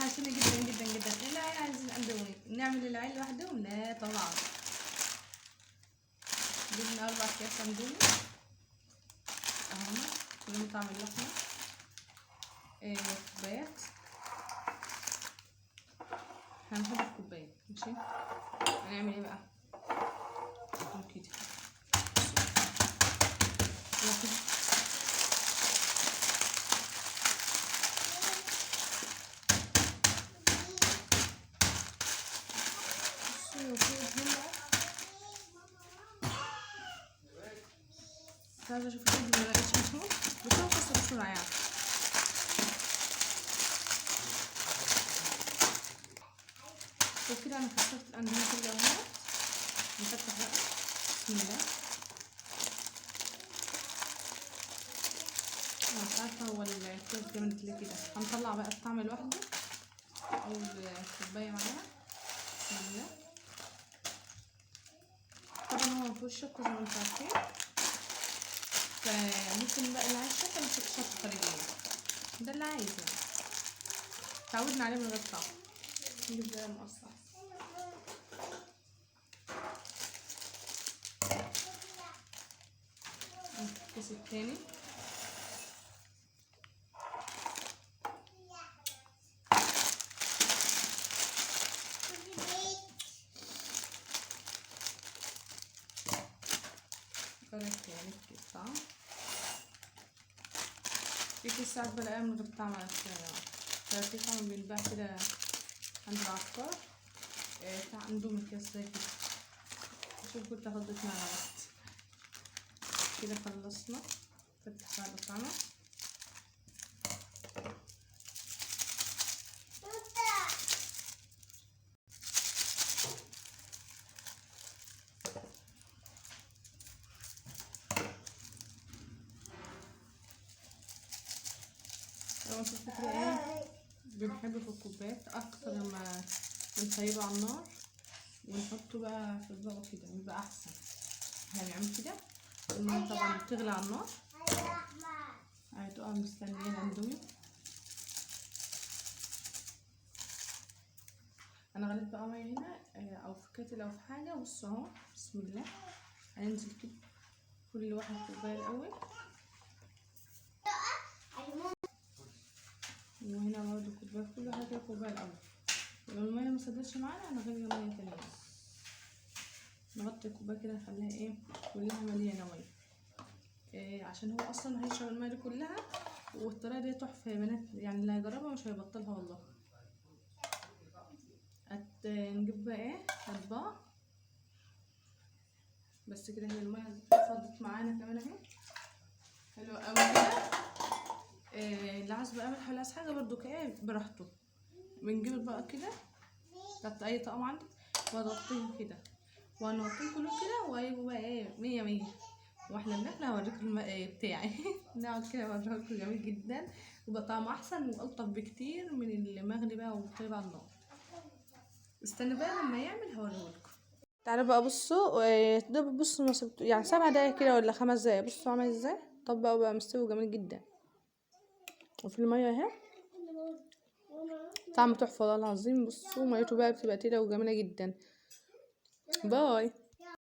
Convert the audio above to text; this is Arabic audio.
حاشيني جدا جدا جدا. العيال عايزين اندومي، نعمل العيال لوحدهم؟ لا طبعا. جبنا 4 اكياس اندومي اهو كلهم طعم اللحمه. كوبايات، هنحط الكوبايات ماشي. هنعمل ايه بقى؟ كده عايزه اشوف الفيديو ما لقيتش مفهوم بس هو قصه بسرعه يعني. وكده انا كسرت الاندومي كله اهو. نفتح بقى بسم الله. انا مش عارفه هو الكيس جامد ليه كده. هنطلع بقى الطعم لوحده. اول كوبايه معاها بسم الله. طبعا هو مفيهوش شطه زي ما انتوا عارفين، فممكن بقى اللي عايز شطه نحط شطه خارجيه، ده اللي عايز يعني. تعودنا عليه من غير طعم. نجيب بقى مقص الكيس التاني. طعم في كيس ساعات بلاقيها من غير طعم على فكرة يا جماعة. ففي طعم بيتباع كده عند العطار بتاع اندومي كيس زي كده. شوف كنت هاخدت معاها وقت كده. خلصنا. فتح بقى الطعمة. لو انتوا فاكرة ايه بنحبه في الكوبايات اكتر لما بنسيبه على النار ونحطه بقى في اطباق كده بيبقى احسن. هنعمل كده المية طبعا بتغلي على النار. هتبقى مستنيين الاندومي. انا غليت بقى ميه هنا او في كاتل او في حاجه. بصوا اهو بسم الله. هننزل كده كل واحد كوبايه الاول، وهنا برضه كوبايه، كل واحد كده كوبايه الاول. لو الميه ما سدتش معانا هنغلي ميه تانية. نغطي الكوبايه كده نخليها ايه كلها مليانه ميه عشان هو اصلا هيشرب الميه دي كلها. والطريقه دي تحفه يا بنات يعني، اللي هيجربها مش هيبطلها والله. نجيب بقى ايه اطباق بس كده. هي الميه فضت معانا كمان اهي حلوه قوي كده. اللي عايز بقى ملح ولا عايز حاجه برضو كده براحته. بنجيب البقى كده تحط اي طقم عندك واغطيه كده وهنغطيه كله كده وهيبقوا بقى ايه 100 100. واحنا بناكل هوريكم الماء بتاعي نقعد كده اوريكم جميل جدا وبقى طعمه احسن والطف بكتير من المغلي بقى وطيب على النار. استنوا بقى لما يعمل هوريهولكم. تعالوا بقى بصوا ده بصوا يعني 7 دقايق كده ولا 5 دقايق. بصوا عمل ازاي طبقه بقى مستوي جميل جدا. وفي الميه اهي طعمه تحفه والله العظيم. بصوا ميته بقى بتبقى تقيله وجميله جدا. باي.